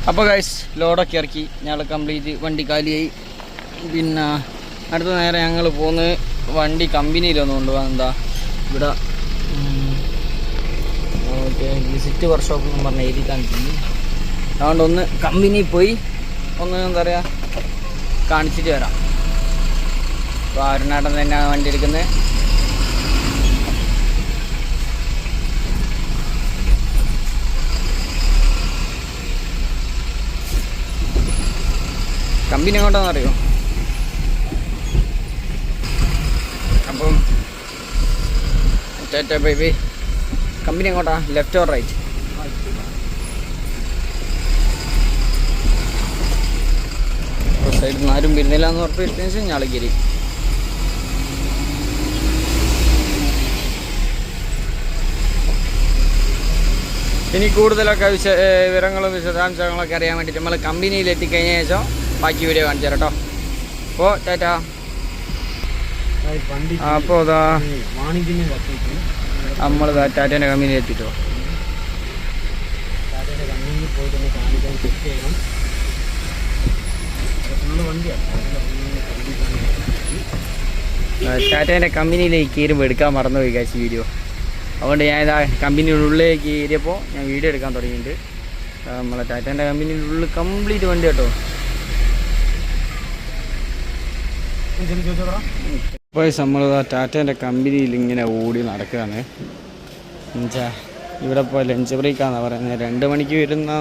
അപ്പോൾ ഗൈസ് ലോഡൊക്കെ ഇറക്കി ഞങ്ങൾ കംപ്ലീറ്റ് വണ്ടി കാലിയായി. പിന്നെ അടുത്ത നേരം ഞങ്ങൾ പോകുന്നത് വണ്ടി കമ്പനിയിലൊന്നും കൊണ്ടുപോകാൻ. എന്താ ഇവിടെ ഓക്കെ വിസിറ്റ് വർക്ക്ഷോപ്പ് എന്ന് പറഞ്ഞ എഴുതി കാണിക്കുന്നു. അതുകൊണ്ട് ഒന്ന് കമ്പനിയിൽ പോയി ഒന്ന് എന്താ പറയുക കാണിച്ചിട്ട് വരാം. അപ്പോൾ അരുണാട്ടൻ തന്നെയാണ് വണ്ടി എടുക്കുന്നത്. കമ്പനി എങ്ങോട്ടാണെന്ന് അറിയോ? അപ്പം ബൈ കമ്പനി എങ്ങോട്ടാ? Left or right? സൈഡിൽ നിന്ന് ആരും വരുന്നില്ല എന്ന് ഉറപ്പിച്ചു ഞാളഗിരി. ഇനി കൂടുതലൊക്കെ വിവരങ്ങളും വിശദാംശങ്ങളൊക്കെ അറിയാൻ വേണ്ടിയിട്ട് നമ്മൾ കമ്പനിയിൽ എത്തിക്കഴിഞ്ഞ ശേഷം ബാക്കി വീഡിയോ കാണിച്ചു തരാം കേട്ടോ. അപ്പോൾ ടാറ്റാ. അപ്പോൾ അതാ നമ്മൾ ടാറ്റേൻ്റെ കമ്പനിയിൽ എത്തിട്ടോ. ടാറ്റേൻ്റെ കമ്പനിയിലേക്ക് കയറുമ്പോൾ എടുക്കാൻ മറന്നുപോയി കാശ് വീഡിയോ. അതുകൊണ്ട് ഞാൻ ഇതാ കമ്പനിയുടെ ഉള്ളിലേക്ക് കയറിയപ്പോൾ ഞാൻ വീഡിയോ എടുക്കാൻ തുടങ്ങിയിട്ടുണ്ട്. നമ്മളെ ടാറ്റേൻ്റെ കമ്പനിയുടെ ഉള്ളിൽ കംപ്ലീറ്റ് വണ്ടി കേട്ടോ. ഇപ്പോൾ നമ്മൾ ടാറ്റേൻ്റെ കമ്പനിയിൽ ഇങ്ങനെ ഓടി നടക്കുകയാണ്. എന്നുവെച്ചാൽ ഇവിടെ ഇപ്പോൾ ലഞ്ച് ബ്രേക്കാണെന്നാണ് പറയുന്നത്. 2 മണിക്ക് വരുന്ന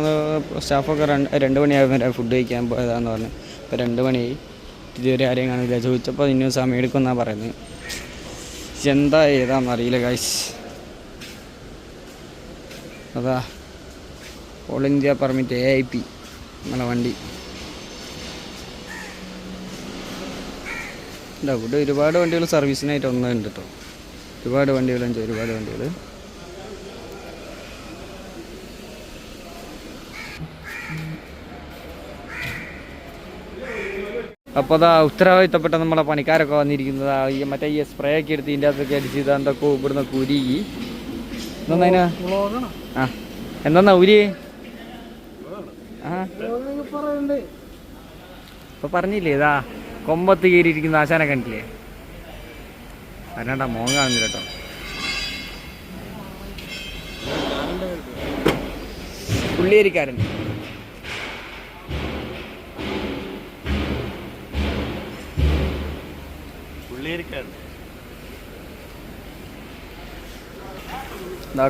സ്റ്റാഫൊക്കെ 2 മണിയാകുമ്പോൾ ഫുഡ് കഴിക്കാൻ പോയതാണെന്ന് പറഞ്ഞു. ഇപ്പോൾ 2 മണിയായി, ഇതുവരെ ആരെയും കാണില്ല. ചോദിച്ചപ്പോൾ ഇനിയും സമയം എടുക്കുമെന്നാണ് പറയുന്നത്. എന്താ ഏതാണെന്ന് അറിയില്ല ഗൈസ്. അതാ ഓൾ ഇന്ത്യ പെർമിറ്റ് AIP നമ്മളെ വണ്ടി. ഇല്ല, ഇവിടെ ഒരുപാട് വണ്ടികൾ സർവീസിനായിട്ട് ഒന്നുണ്ട് കേട്ടോ. ഒരുപാട് വണ്ടികളുണ്ട്, ഒരുപാട് വണ്ടികൾ. അപ്പോൾ അതാ ഉത്തരവാദിത്തപ്പെട്ട നമ്മളെ പണിക്കാരൊക്കെ വന്നിരിക്കുന്നത്. മറ്റേ ഈ സ്പ്രേ ഒക്കെ എടുത്ത് ഇതിൻ്റെ അകത്തൊക്കെ അടിച്ച് ഇത് എന്തൊക്കെ ഇവിടുന്ന് കുരുകി എന്താ ആ എന്താ ഉരി ഇപ്പൊ പറഞ്ഞില്ലേ ഇതാ കൊമ്പത്ത് കയറിയിരിക്കുന്ന ആശാനെ കണ്ടില്ലേ? അല്ലാണ്ടാ മോൻ കാണുന്നില്ല കേട്ടോ. പുള്ളിയേരിക്കാരൻ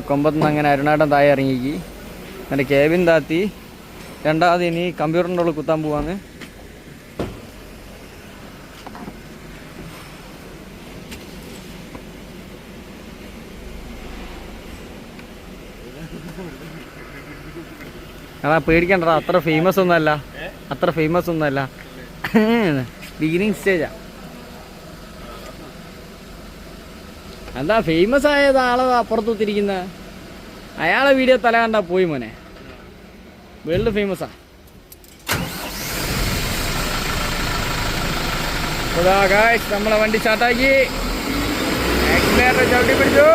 കൊമ്പത്തുനിന്ന് അങ്ങനെ അരുണാട്ടം താഴെ ഇറങ്ങിക്ക്. എൻ്റെ കേബിൻ താത്തി രണ്ടാമത് ഇനി കമ്പ്യൂട്ടറിൻ്റെ ഉള്ളിൽ കുത്താൻ പോവാന്ന്. അതാ പേടിക്കണ്ട, അത്ര ഫേമസ് ഒന്നുമല്ല. ബിഗിനിങ് സ്റ്റേജാ. എന്താ ഫേമസ് ആയത് ആളെ അപ്പുറത്ത് കുത്തിരിക്കുന്ന അയാളെ വീഡിയോ തല കണ്ടാ പോയി മോനെ. വേൾഡ് ഫേമസാ. നമ്മളെ വണ്ടി സ്റ്റാർട്ടാക്കി ആക്സിലേറ്റർ ചവിട്ടി പിടിച്ചു.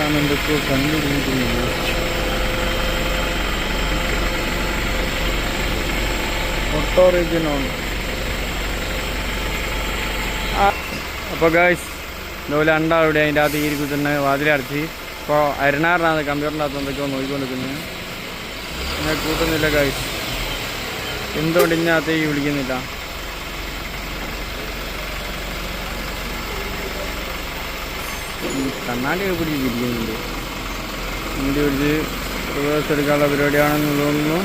സാധനം എന്തൊക്കെയോ കണ്ടുപിടിക്കുന്നില്ല. ഓട്ടോറിജിനോൺ. അപ്പോൾ ഗൈസ് ഇതുപോലെ ഉണ്ടാവിടെ അതിൻ്റെ അകത്ത് ഈ കുത്തുന്ന വാതിലടച്ച് ഇപ്പോൾ അരുണാറിനാണ് കമ്പ്യൂട്ടറിൻ്റെ അകത്ത് എന്തൊക്കെയോ നോക്കിക്കൊണ്ടിരിക്കുന്നത്. അങ്ങനെ കൂട്ടുന്നില്ല ഗൈസ്. എന്തുകൊണ്ട് ഇതിനകത്തേക്ക് വിളിക്കുന്നില്ല? കണ്ണാടിയൊക്കെ പിടിച്ച് ഇരിക്കുന്നുണ്ട്. വണ്ടി പിടിച്ച് റിവേഴ്സ് എടുക്കാനുള്ള പരിപാടിയാണെന്ന് തോന്നുന്നു.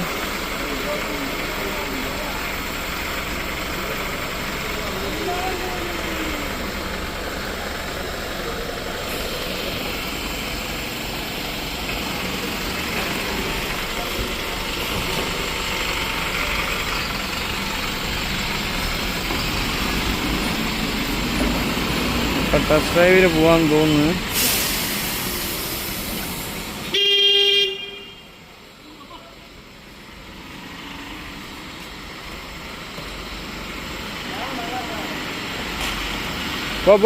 ടെസ്റ്റ് ഡ്രൈവിന് പോകാൻ തോന്നുന്നു. പോ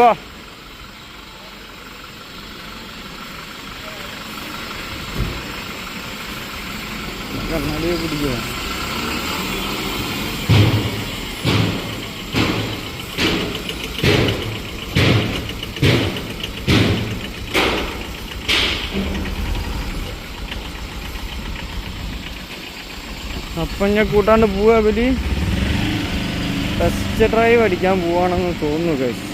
കണ്ണാടിയെ പിടിക്കുക. അപ്പം ഞാൻ കൂട്ടാണ്ട് പോവാ. ഇവര് ടെസ്റ്റ് ഡ്രൈവ് അടിക്കാൻ പോവാണെന്ന് തോന്നുന്നു ഗൈസ്.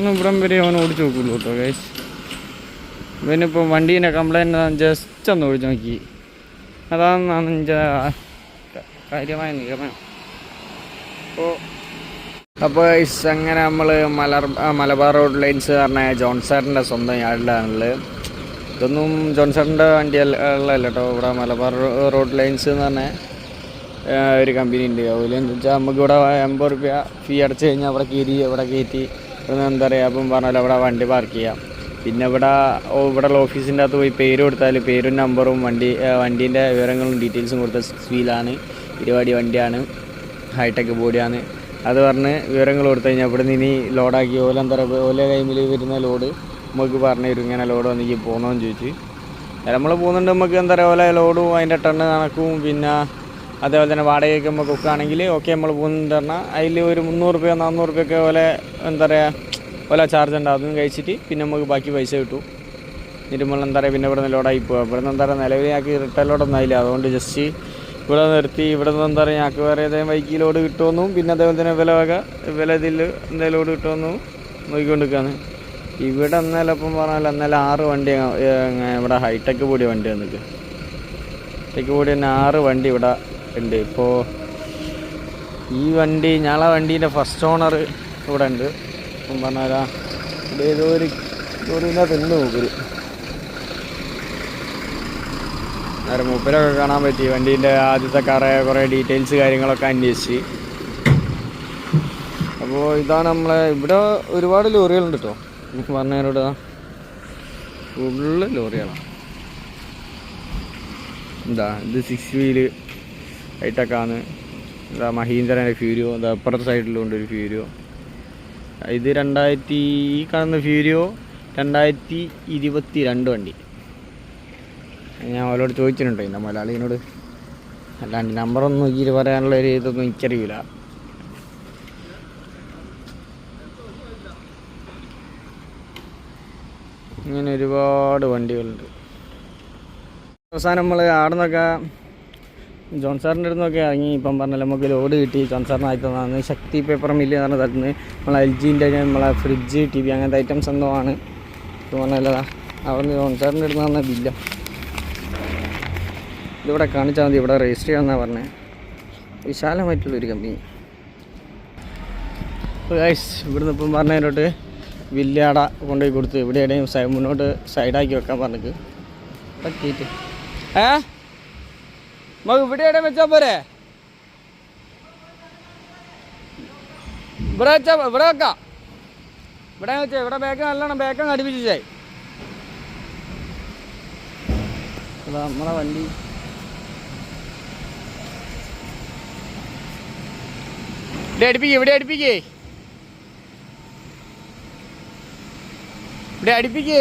ഇവിടം വരെ അവൻ ഓടിച്ചു നോക്കുള്ളൂ കേട്ടോ ഗൈസ്. ഇവനിപ്പോൾ വണ്ടീൻ്റെ കംപ്ലൈൻറ്റ് ജസ്റ്റ് ഒന്ന് ഓടിച്ചു നോക്കി. അതാണെന്നാണ് എൻ്റെ കാര്യമായ നിഗമനം. അപ്പോൾ ഗൈസ് അങ്ങനെ നമ്മൾ മലബാർ റോഡ് ലൈൻസ് പറഞ്ഞ ജോൺസാറിൻ്റെ സ്വന്തം യാർഡിലാണുള്ളത്. ഇതൊന്നും ജോൺസാറിൻ്റെ വണ്ടി ഉള്ളതല്ല കേട്ടോ. ഇവിടെ മലബാർ റോഡ് ലൈൻസ് എന്ന് പറഞ്ഞാൽ ഒരു കമ്പനി ഉണ്ട്. അതുപോലെന്ന് വെച്ചാൽ നമുക്ക് ഇവിടെ 80 രൂപ ഫീ അടച്ചു കഴിഞ്ഞാൽ അവിടെ കയറ്റി ഇവിടെ എന്താ പറയുക, അപ്പം പറഞ്ഞാൽ അവിടെ വണ്ടി പാർക്ക് ചെയ്യാം. പിന്നെ ഇവിടെ ഓഫീസിൻ്റെ അകത്ത് പോയി പേര് കൊടുത്താൽ പേരും നമ്പറും വണ്ടീൻ്റെ വിവരങ്ങളും ഡീറ്റെയിൽസും കൊടുത്ത 6 വീലാണ്, 20 വണ്ടിയാണ്, ഹൈടെക് ബോഡിയാണ്. അത് പറഞ്ഞ് വിവരങ്ങൾ കൊടുത്തു കഴിഞ്ഞാൽ ഇവിടെ നിന്ന് ഇനി ലോഡാക്കി എന്താ പറയുക ഓല ടൈമിൽ വരുന്ന ലോഡ് നമുക്ക് പറഞ്ഞു തരും. ഇങ്ങനെ ലോഡ് വന്നെങ്കിൽ പോകണമെന്ന് ചോദിച്ച് നമ്മൾ പോകുന്നുണ്ട്. നമുക്ക് എന്താ പറയുക ഓല ലോഡും അതിൻ്റെ ടണ്ണ് കണക്കും പിന്നെ അതേപോലെ തന്നെ വാടകയൊക്കെ നമുക്ക് വെക്കുകയാണെങ്കിൽ ഓക്കെ നമ്മൾ പോകുന്നുണ്ട് പറഞ്ഞാൽ അതിൽ ഒരു 300 രൂപ 400 രൂപയൊക്കെ ഓല എന്താ പറയുക ഓല ചാർജ് ഉണ്ട്. അതും കഴിച്ചിട്ട് പിന്നെ നമുക്ക് ബാക്കി പൈസ കിട്ടും. എന്നിട്ട് നമ്മൾ എന്താ പറയുക പിന്നെ ഇവിടെ നിന്ന് ലോഡായി പോകാം. ഇവിടെ നിന്ന് എന്താ പറയുക നിലവിൽ ഞങ്ങൾക്ക് റിട്ടേൺ ലോഡൊന്നും ആയില്ല. അതുകൊണ്ട് ജസ്റ്റ് ഇവിടെ നിർത്തി ഇവിടെ നിന്ന് എന്താ പറയുക ഞങ്ങൾക്ക് വേറെ ഏതെങ്കിലും ബൈക്കിൽ ലോഡ് കിട്ടുമെന്നും പിന്നെ അതേപോലെ തന്നെ വില ഇതിൽ എന്തെങ്കിലും ലോഡ് കിട്ടുമെന്നും നോക്കിക്കൊണ്ടിരിക്കുകയാണ്. ഇവിടെ എന്നാലും അപ്പം പറഞ്ഞാൽ എന്നാലും 6 വണ്ടി ഇവിടെ ഹൈടെക് ബോഡി വണ്ടി വന്നിട്ട് ഹൈടെക് ബോഡി തന്നെ 6 വണ്ടി ഇവിടെ ഉണ്ട്. ഇപ്പോൾ ഈ വണ്ടി ഞങ്ങളെ വണ്ടീൻ്റെ ഫസ്റ്റ് ഓണർ ഇവിടെ ഉണ്ട്. അപ്പം പറഞ്ഞാൽ ഏതോ ഒരു ഇതിനകത്തുണ്ട് മൂപ്പര്. നേരം മൂപ്പരൊക്കെ കാണാൻ പറ്റി. വണ്ടീൻ്റെ ആദ്യത്തെ കുറേ ഡീറ്റെയിൽസ് കാര്യങ്ങളൊക്കെ അന്വേഷിച്ച്. അപ്പോൾ ഇതാണ് നമ്മളെ ഇവിടെ ഒരുപാട് ലോറികളുണ്ട് കേട്ടോ. പറഞ്ഞവരോട് ഫുള്ള് ലോറികളാണ്. ഇത് 6 വീല് ഹൈടെക്കാണ്. മഹീന്ദ്രൻ്റെ ഫ്യൂരിയോ അപ്പുറത്തെ സൈഡിലുണ്ട് ഒരു ഫ്യൂരിയോ. ഇത് ഈ കാണുന്ന ഫ്യൂരിയോ 2022 വണ്ടി. ഞാൻ അവരോട് ചോദിച്ചിട്ടുണ്ടോ എൻ്റെ മലയാളിനോട്. അല്ലാണ്ട് നമ്പറൊന്നും നോക്കിയിട്ട് പറയാനുള്ള ഒരു ഇതൊന്നും എനിക്കറിയില്ല. ഇങ്ങനെ ഒരുപാട് വണ്ടികളുണ്ട്. അവസാനം നമ്മൾ അവിടെ നിന്നൊക്കെ ജോൺസാറിൻ്റെ അടുത്ത് നിന്നൊക്കെ ഇറങ്ങി. ഇപ്പം പറഞ്ഞാൽ നമുക്ക് ലോഡ് കിട്ടി. ജോൺസാറിന് ആയി തന്നതാണ് ശക്തി പേപ്പർ മില്ല് എന്ന് പറഞ്ഞ സ്ഥലത്ത് നിന്ന് നമ്മളെ LGൻ്റെ നമ്മളെ ഫ്രിഡ്ജ് TV അങ്ങനത്തെ ഐറ്റംസ് എന്തോ ആണ്. ഇപ്പം പറഞ്ഞാൽ അവിടെ നിന്ന് ജോൺസാറിൻ്റെ അടുത്ത് നിന്ന് ബില്ല ഇതിവിടെ കാണിച്ചാൽ മതി, ഇവിടെ രജിസ്റ്റർ ചെയ്യാമെന്നാണ് പറഞ്ഞത്. വിശാലമായിട്ടുള്ളൊരു കമ്പനി. അപ്പോൾ ഗൈസ് ഇവിടുന്ന് ഇപ്പം പറഞ്ഞതിനോട്ട് വില്ലാട കൊണ്ടുപോയി കൊടുത്ത് ഇവിടെ എവിടെയും മുന്നോട്ട് സൈഡാക്കി വെക്കാൻ പറഞ്ഞിട്ട് പറ്റിയിട്ട് നമുക്ക് ഇവിടെ എവിടെയും വെച്ചാൽ പോരെ? ഇവിടെ വെച്ചാൽ ഇവിടെ വെക്കാം. ഇവിടെ വെച്ചാൽ ഇവിടെ ബേക്ക് നല്ലോണം ബേക്കങ്ങ് അടുപ്പിച്ചായി. അതാ നമ്മളെ വണ്ടി. ഇവിടെ അടുപ്പിക്കേ, ഇവിടെ അടുപ്പിക്കേ, ഇവിടെ അടുപ്പിക്കേ.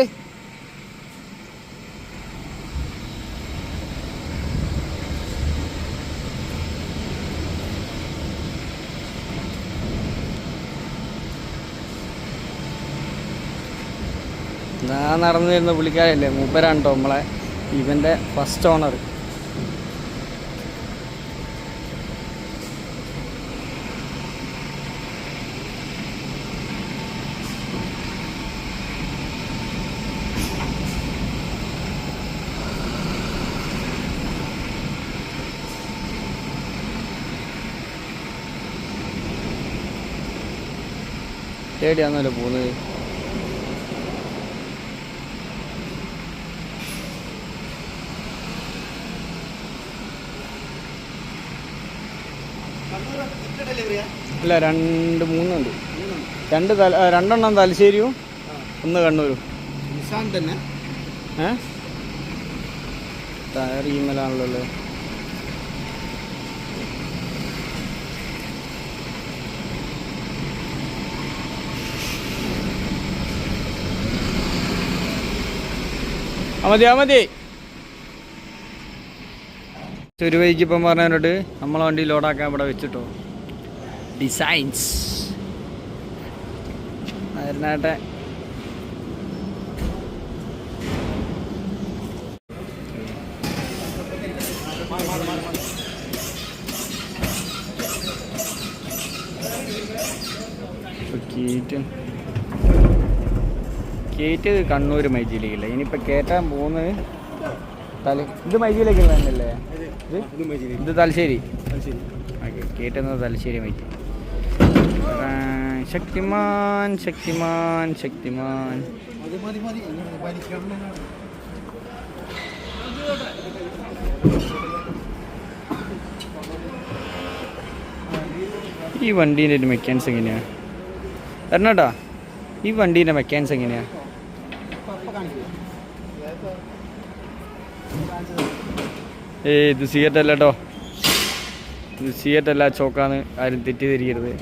ഞാൻ നടന്നു വരുന്ന പുള്ളിക്കാരല്ലേ, മൂപ്പരാണ് കേട്ടോ നമ്മളെ ഇവൻ്റെ ഫസ്റ്റ് ഓണർ. എവിടെയാണല്ലോ പോകുന്നത്? അല്ല 2 3 ഉണ്ട്. രണ്ടെണ്ണം തലശ്ശേരിയും 1 കണ്ണൂരും. തന്നെ ടയർ ഈമലാണല്ലോ. മതി ഒരു വൈക്ക് ഇപ്പം പറഞ്ഞതിനോട്ട് നമ്മളെ വണ്ടി ലോഡാക്കാൻ ഇവിടെ വെച്ചിട്ടോ. ഡിസൈൻസ് ആയിരുന്നാട്ടെ. കയറ്റിയത് കണ്ണൂർ മൈജിയിലേക്കില്ല. ഇനിയിപ്പോൾ കയറ്റാൻ പോകുന്നത് ഇത് മൈജിയിലേക്കുള്ള തന്നെയല്ലേ? ഇത് തലശ്ശേരി. ഓക്കെ, കയറ്റുന്നത് തലശ്ശേരി മൈജി. ശക്തിമാൻ ശക്തിമാൻ ശക്തിമാൻ. ഈ വണ്ടീൻ്റെ ഒരു മെക്കാനിക്സ് എങ്ങനെയാണ് വരണേട്ടാ? ഈ വണ്ടീൻ്റെ മെക്കാനിക്സ് എങ്ങനെയാണ്? ഇത് സിയറ്റ് അല്ല കേട്ടോ, ഇത് സിയറ്റ് അല്ല, ചോക്കാന്ന് ആരും തെറ്റിദ്ധരിക്കരുത്.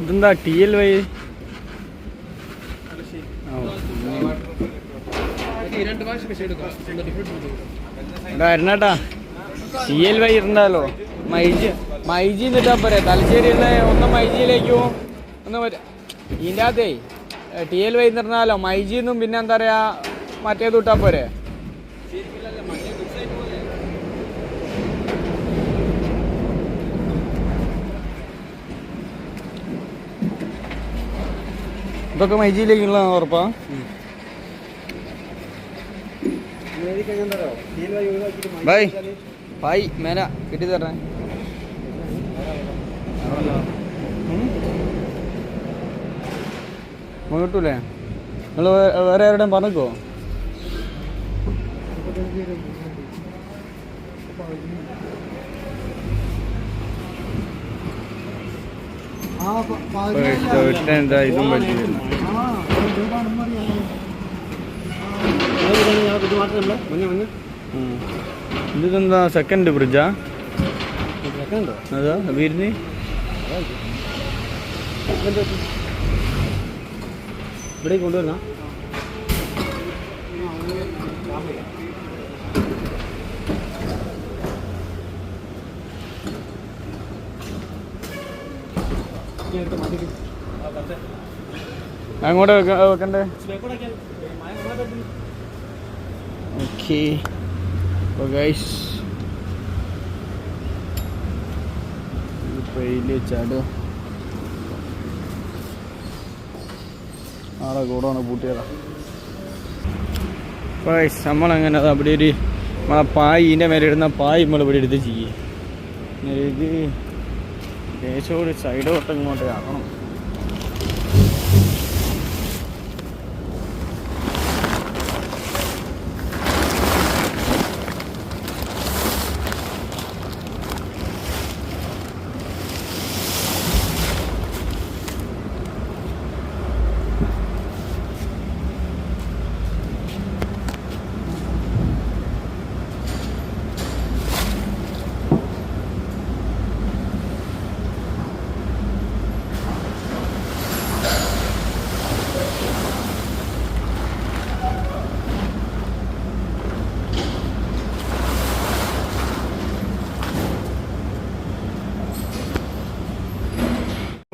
ഇതെന്താ TLY? വരണേട്ടാ, TLY ഇരുന്നാലോ? മൈജി എന്നിട്ടാ പോരെ? തലശ്ശേരിയുള്ള ഒന്ന് മൈജിയിലേക്കും ഒന്ന് ഇതിൻ്റെ അകത്തേ TLY എന്നിരുന്നാലോ? മൈജിന്നും പിന്നെ എന്താ പറയാ മറ്റേത് വിട്ടാ പോരെ? ഇതൊക്കെ മൈജിയിലേക്കുള്ള ഉറപ്പാ? ഭായ് മേല കിട്ടി തരണേ. കിട്ടൂലേ? നിങ്ങൾ വേറെ ആരുടെയും പറഞ്ഞോ? എന്താ ഇതും പറ്റിയിരുന്നു. ഇതെന്താ സെക്കൻഡ് ബ്രിഡ്ജാ? അതാ വീരിന് ഇവിടെ കൊണ്ടുവരണ അങ്ങോട്ട് വെക്കണ്ടേ? ഓക്കെ വലിയ ചാടോ ആളെ കൂടാണ് പൂട്ടിയതാ. നമ്മളങ്ങനെ അവിടെ ഒരു നമ്മളെ പായ് ഇതിൻ്റെ മേലെ ഇടുന്ന പായ് നമ്മൾ ഇവിടെ എടുത്ത് ചെയ്യേ. ഇത് ദേശം ഒരു സൈഡ് തൊട്ട് ഇങ്ങോട്ട് ആക്കണം.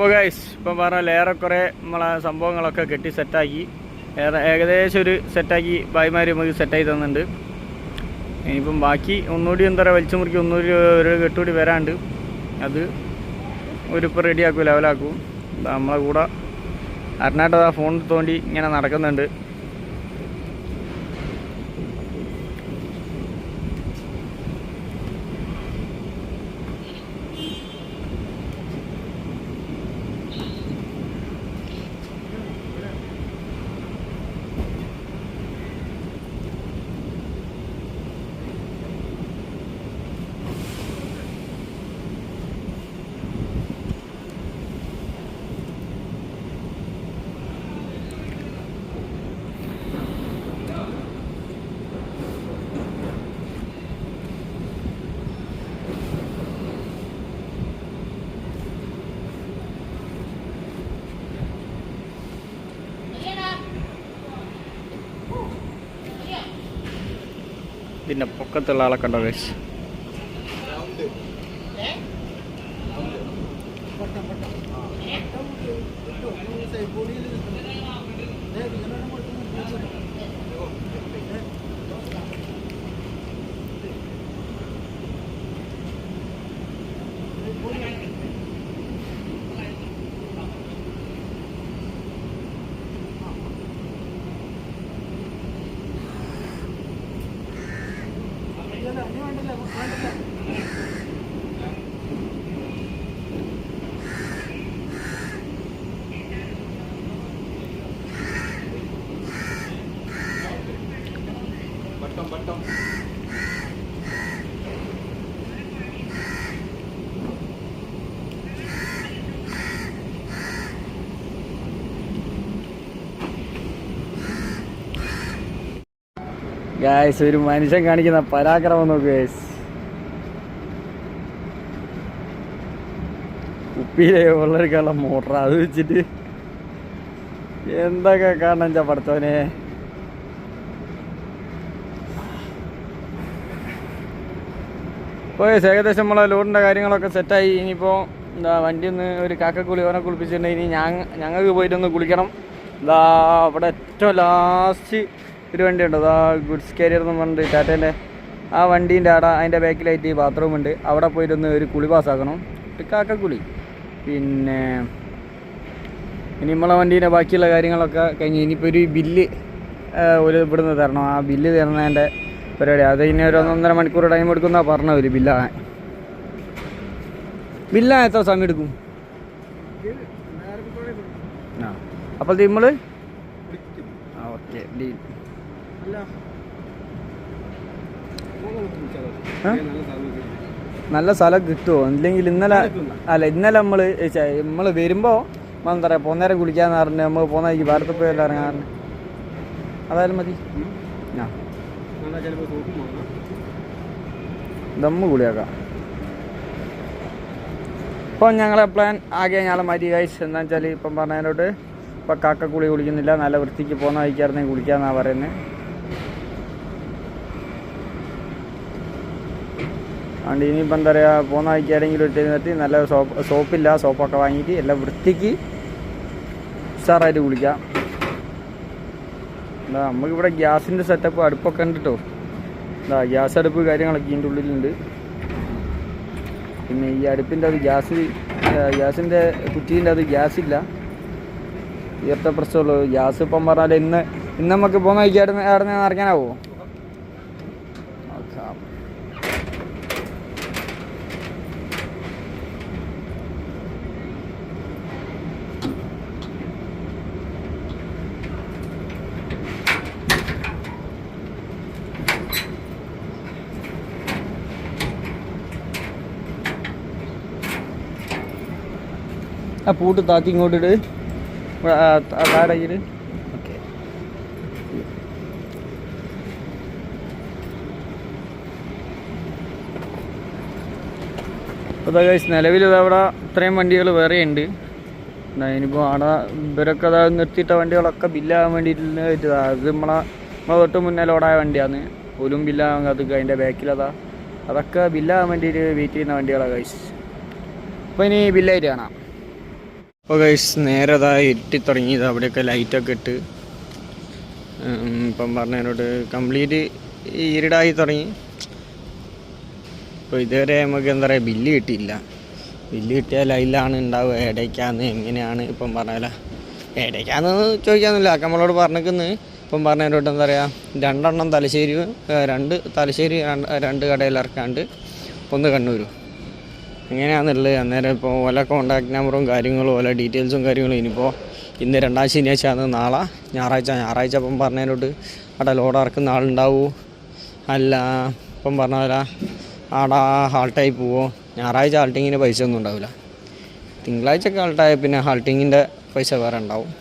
അപ്പോൾ ഗൈസ് ഇപ്പം പറഞ്ഞാൽ ഏറെക്കുറെ നമ്മളെ സംഭവങ്ങളൊക്കെ കെട്ടി സെറ്റാക്കി ഏകദേശം ഒരു സെറ്റാക്കി ഭായിമാർ നമുക്ക് സെറ്റായി തന്നിട്ടുണ്ട്. ഇനിയിപ്പം ബാക്കി ഒന്നുകൂടി എന്താ പറയുക വലിച്ചു മുറിക്ക് ഒന്നുകൂടി ഒരു കെട്ടുകൂടി വരാണ്ട് അത് ഒരിപ്പോൾ റെഡിയാക്കും, ലെവലാക്കും. നമ്മളെ കൂടെ അരുണാട്ടത് ആ ഫോൺ തോണ്ടി ഇങ്ങനെ നടക്കുന്നുണ്ട്. ഇതിൻ്റെ പൊക്കത്തുള്ള ആളെ കണ്ടോ ഗൈസ്? ഗായ്സ് ഒരു മനുഷ്യൻ കാണിക്കുന്ന പരാക്രമം നോക്ക് ഗായ്സ്. കുപ്പിയിലെ വെള്ളരിക്കാനുള്ള മോട്ടർ അത് വെച്ചിട്ട് എന്തൊക്കെ കാണണം ചാ പഠിച്ചവനെ. ഇപ്പോൾ ഏകദേശം നമ്മളെ ലോഡിൻ്റെ കാര്യങ്ങളൊക്കെ സെറ്റായി. ഇനിയിപ്പോൾ എന്താ വണ്ടി ഒന്ന് ഒരു കാക്കക്കുളി ഓനെ കുളിപ്പിച്ചിട്ടുണ്ടെങ്കിൽ ഇനി ഞങ്ങൾക്ക് പോയിട്ടൊന്ന് കുളിക്കണം. എന്താ അവിടെ ഏറ്റവും ലാസ്റ്റ് ഒരു വണ്ടിയുണ്ട്, അതാ ഗുഡ്സ് കാരിയർ എന്ന് പറഞ്ഞിട്ട് ടാറ്റേൻ്റെ ആ വണ്ടീൻ്റെ അവിടെ അതിൻ്റെ ബാക്കിലായിട്ട് ബാത്റൂമുണ്ട്. അവിടെ പോയിട്ടൊന്ന് ഒരു കുളി പാസ്സാക്കണം, ഒരു കാക്കക്കുളി. പിന്നെ ഇനി നമ്മളെ വണ്ടീൻ്റെ ബാക്കിയുള്ള കാര്യങ്ങളൊക്കെ കഴിഞ്ഞ് ഇനിയിപ്പോൾ ഒരു ബില്ല് ഒരു ഇവിടുന്ന് തരണം. ആ ബില്ല് തരുന്നതിൻ്റെ പരിപാടി അത് ഇനി ഒരു 1.5 മണിക്കൂർ ടൈം എടുക്കുന്നതാണ് പറഞ്ഞത്. ഒരു ബില്ലാൻ എത്ര സമയം എടുക്കും? ആ അപ്പോൾ നമ്മൾ ഓക്കെ ഡീൽ. നല്ല സ്ഥലം കിട്ടുമോ? ഇല്ലെങ്കിൽ ഇന്നലെ നമ്മൾ വരുമ്പോൾ എന്താ പറയുക പോന്നേരം കുളിക്കാന്ന് പറഞ്ഞ് നമ്മൾ പോകുന്ന ഈ ഭാരതത്തിൽ പോയി എല്ലാം ഇറങ്ങാറുണ്ട്. അതായാലും മതി. ആ ദമ്മ് കുളിയാക്കാം. ഇപ്പം ഞങ്ങളെ പ്ലാൻ ആകെ ഞങ്ങളെ മതി ഗൈസ്. എന്താ വെച്ചാൽ ഇപ്പം പറഞ്ഞതിനോട്ട് ഇപ്പം കാക്ക കുളിക്കുന്നില്ല, നല്ല വൃത്തിക്ക് പോകുന്ന വഴിക്കായിരുന്നെങ്കിൽ കുളിക്കാമെന്നാണ് പറയുന്നത്. അതുകൊണ്ട് ഇനിയിപ്പോൾ എന്താ പറയുക പോകുന്ന വഴിക്കാരെങ്കിലും ഇട്ട് നിന്നിട്ട് നല്ല സോപ്പില്ല സോപ്പൊക്കെ വാങ്ങിയിട്ട് എല്ലാം വൃത്തിക്ക് ഉഷാറായിട്ട് കുളിക്കാം. എന്താ നമുക്കിവിടെ ഗ്യാസിൻ്റെ സെറ്റപ്പ് അടുപ്പൊക്കെ ഉണ്ട് കേട്ടോ. എന്താ ഗ്യാസ് അടുപ്പ് കാര്യങ്ങളൊക്കെ ഇതിൻ്റെ ഉള്ളിലുണ്ട്. പിന്നെ ഈ അടുപ്പിൻ്റെ അത് ഗ്യാസിൻ്റെ കുറ്റീൻ്റെ അത് ഗ്യാസില്ല, ഇരട്ട പ്രശ്നമുള്ളൂ. ഗ്യാസ് ഇപ്പം പറഞ്ഞാൽ ഇന്ന് നമുക്ക് പോകുന്ന വഴിക്ക് അവിടെ ഇറങ്ങാനാവോ? ആ പൂട്ട് താത്തി ഇങ്ങോട്ടിട്ട് താഴെക്കിട്ട്. ഓക്കെ. അപ്പോൾ ഗൈസ് നിലവിൽ അവിടെ ഇത്രയും വണ്ടികൾ വേറെ ഉണ്ട്. ഇനിയിപ്പോൾ അവിടെ ഇവരൊക്കെ അതായത് നിർത്തിയിട്ട വണ്ടികളൊക്കെ ബില്ലാകാൻ വേണ്ടിയിട്ട് അത് നമ്മളെ തൊട്ട് മുന്നേ ലോഡായ വണ്ടിയാണ്. പോലും ബില്ലാകാൻ കാത്തുക. അതിൻ്റെ ബാക്കിലതാ അതൊക്കെ ബില്ലാകാൻ വേണ്ടിയിട്ട് വെയിറ്റ് ചെയ്യുന്ന വണ്ടികളാണ് ഗൈസ്. അപ്പോൾ ഇനി ബില്ലായിട്ട് കാണാം. അപ്പോൾ ഗൈസ് നേരെ അതാ ഇരുട്ടി തുടങ്ങിയത്. അവിടെയൊക്കെ ലൈറ്റൊക്കെ ഇട്ട് ഇപ്പം പറഞ്ഞതിനോട് കംപ്ലീറ്റ് ഇരുടായി തുടങ്ങി. അപ്പോൾ ഇതുവരെ നമുക്ക് എന്താ പറയുക ബില്ല് കിട്ടിയില്ല. ബില്ല് കിട്ടിയാൽ അതിലാണ് ഉണ്ടാവുക. എടയ്ക്കാന്ന് എങ്ങനെയാണ് ഇപ്പം പറഞ്ഞാൽ എടയ്ക്കാന്ന് ചോദിക്കാന്നില്ല. നമ്മളോട് പറഞ്ഞിരിക്കുന്നത് ഇപ്പം പറഞ്ഞതിനോട്ട് എന്താ പറയുക 2 എണ്ണം തലശ്ശേരി, 2 തലശ്ശേരി, 2 കടയിൽ ഇറക്കാണ്ട് 1 കണ്ണൂരും എങ്ങനെയാണെന്നുള്ളത്. അന്നേരം ഇപ്പോൾ ഓല കോൺടാക്ട് നമ്പറും കാര്യങ്ങളും ഓല ഡീറ്റെയിൽസും കാര്യങ്ങളും ഇനിയിപ്പോൾ ഇന്ന് 2ാം ശനിയാഴ്ചയാണ്. നാളെ ഞായറാഴ്ച ഇപ്പം പറഞ്ഞതിനോട്ട് അവിടെ ലോഡ് ഇറക്കുന്ന ആളുണ്ടാവുമോ അല്ല ഇപ്പം പറഞ്ഞ പോലെ അവിടെ ഹാൾട്ടായി പോവോ? ഞായറാഴ്ച ഹാൾട്ടിങ്ങിന് പൈസ ഒന്നും ഉണ്ടാവില്ല. തിങ്കളാഴ്ചയൊക്കെ ഹാൾട്ടായ പിന്നെ ഹാൾട്ടിങ്ങിൻ്റെ പൈസ വേറെ ഉണ്ടാവും.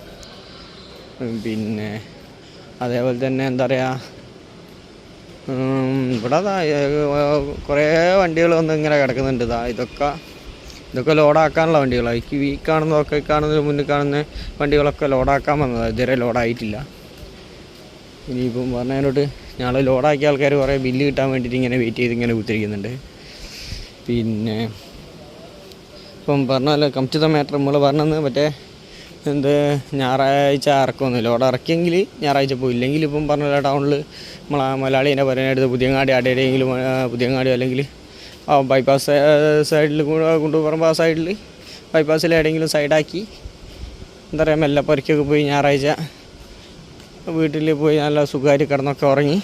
പിന്നെ അതേപോലെ തന്നെ എന്താ പറയുക ഇവിടെ കുറേ വണ്ടികൾ വന്ന് ഇങ്ങനെ കിടക്കുന്നുണ്ട്. ഇതൊക്കെ ലോഡാക്കാനുള്ള വണ്ടികളാണ്. ഈ കാണുന്നതിന് മുന്നിൽ കാണുന്ന വണ്ടികളൊക്കെ ലോഡാക്കാൻ വന്നതാണ്. ഇതുവരെ ലോഡായിട്ടില്ല. ഇനിയിപ്പം പറഞ്ഞതിനോട്ട് ഞങ്ങൾ ലോഡാക്കിയ ആൾക്കാർ കുറേ ബില്ല് കിട്ടാൻ വേണ്ടിയിട്ട് ഇങ്ങനെ വെയിറ്റ് ചെയ്ത് ഇങ്ങനെ കുത്തിരിക്കുന്നുണ്ട്. പിന്നെ ഇപ്പം പറഞ്ഞല്ലോ കംപ്ലീറ്റ് മാറ്റർ നമ്മൾ പറഞ്ഞത് മറ്റേ ഞായറാഴ്ച ഇറക്കുമെന്ന്. ലോഡ് ഇറക്കിയെങ്കിൽ ഞായറാഴ്ച പോയില്ലെങ്കിൽ ഇപ്പം പറഞ്ഞ ടൗണിൽ നമ്മളെ മലയാളീനെ പറയാനെടുത്ത് പുതിയങ്ങാടി ആടെയെങ്കിലും പുതിയങ്ങാടിയോ അല്ലെങ്കിൽ ബൈപ്പാസ് സൈഡിൽ കുണ്ടുപറമ്പ് ആ സൈഡിൽ ബൈപ്പാസിൽ എവിടെയെങ്കിലും സൈഡാക്കി എന്താ പറയുക മെല്ലെ പുരയ്ക്കൊക്കെ പോയി ഞായറാഴ്ച വീട്ടിൽ പോയി നല്ല സുഖമായിട്ട് കിടന്നൊക്കെ ഉറങ്ങി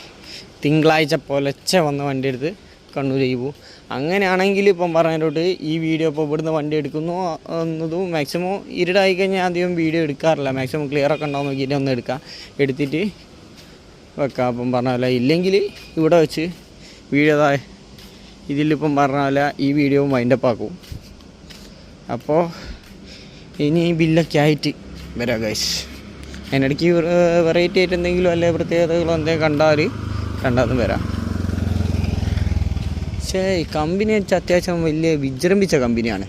തിങ്കളാഴ്ച പുലർച്ചെ വന്ന വണ്ടി എടുത്ത് കണ്ണൂരേക്ക് പോകും. അങ്ങനെയാണെങ്കിൽ ഇപ്പം പറഞ്ഞിട്ട് ഈ വീഡിയോ ഇപ്പോൾ ഇവിടുന്ന് വണ്ടി എടുക്കുന്നു എന്നതും മാക്സിമം ഇരുടായി കഴിഞ്ഞാൽ അധികം വീഡിയോ എടുക്കാറില്ല. മാക്സിമം ക്ലിയറൊക്കെ ഉണ്ടാവും നോക്കിയിട്ട് ഒന്ന് എടുത്തിട്ട് വെക്കാം. അപ്പം പറഞ്ഞ ഇല്ലെങ്കിൽ ഇവിടെ വെച്ച് വീഡിയോ ഇതിലിപ്പം പറഞ്ഞ പോലെ ഈ വീഡിയോ വൈൻഡപ്പ് ആക്കും. അപ്പോൾ ഇനി ബില്ലൊക്കെ ആയിട്ട് വരാം ഗൈസ്. അതിനിടയ്ക്ക് വെറൈറ്റി ആയിട്ട് എന്തെങ്കിലും അല്ലെ പ്രത്യേകതകളോ എന്തെങ്കിലും കണ്ടാൽ രണ്ടാമതും വരാം. പക്ഷേ ഈ കമ്പനി വെച്ചാൽ അത്യാവശ്യം വലിയ വിജൃംഭിച്ച കമ്പനിയാണ്.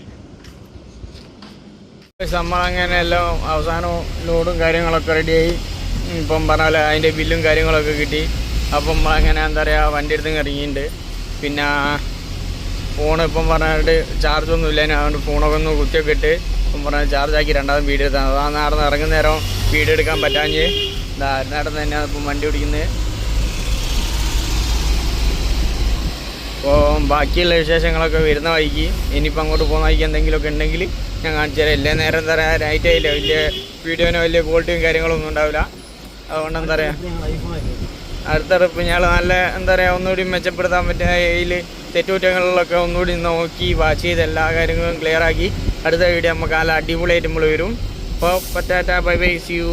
നമ്മളങ്ങനെ എല്ലാം അവസാനം ലോഡും കാര്യങ്ങളൊക്കെ റെഡിയായി. ഇപ്പം പറഞ്ഞാൽ അതിൻ്റെ ബില്ലും കാര്യങ്ങളൊക്കെ കിട്ടി. അപ്പം അങ്ങനെ എന്താ പറയുക വണ്ടി എടുത്ത് ഇറങ്ങിയിട്ടുണ്ട്. പിന്നെ ഫോൺ ഇപ്പം പറഞ്ഞിട്ട് ചാർജൊന്നും ഇല്ല. അതുകൊണ്ട് ഫോണൊക്കെ ഒന്ന് കുത്തിയൊക്കെ ഇട്ട് ഇപ്പം പറഞ്ഞാൽ ചാർജാക്കി രണ്ടാമതും വീഡിയോ എടുത്താണ്. അതാ നേരം ഇറങ്ങുന്ന നേരം വീഡിയോ എടുക്കാൻ പറ്റാഞ്ഞ് നേരം തന്നെയാണ് ഇപ്പം വണ്ടി ഓടിക്കുന്നത്. അപ്പോൾ ബാക്കിയുള്ള വിശേഷങ്ങളൊക്കെ വരുന്ന വഴിക്ക് ഇനിയിപ്പോൾ അങ്ങോട്ട് പോകുന്ന വഴിക്ക് എന്തെങ്കിലുമൊക്കെ ഉണ്ടെങ്കിൽ ഞാൻ കാണിച്ചു തരാം. എല്ലാ നേരം എന്താ പറയുക നൈറ്റ് ആയില്ല, വലിയ വീഡിയോനോ വലിയ ക്വാളിറ്റിയും കാര്യങ്ങളൊന്നും ഉണ്ടാവില്ല. അതുകൊണ്ട് എന്താ പറയുക അടുത്ത ട്രിപ്പ് ഞങ്ങൾ നല്ല എന്താ പറയുക ഒന്നുകൂടി മെച്ചപ്പെടുത്താൻ പറ്റുന്ന ഇതിൽ തെറ്റുകുറ്റങ്ങളിലൊക്കെ ഒന്നുകൂടി നോക്കി വാച്ച് ചെയ്ത് എല്ലാ കാര്യങ്ങളും ക്ലിയർ ആക്കി അടുത്ത വീഡിയോ നമുക്ക് നല്ല അടിപൊളിയായിട്ട് നമ്മൾ വരും. അപ്പോൾ പറ്റാറ്റ ബൈ ബൈ, സി യു.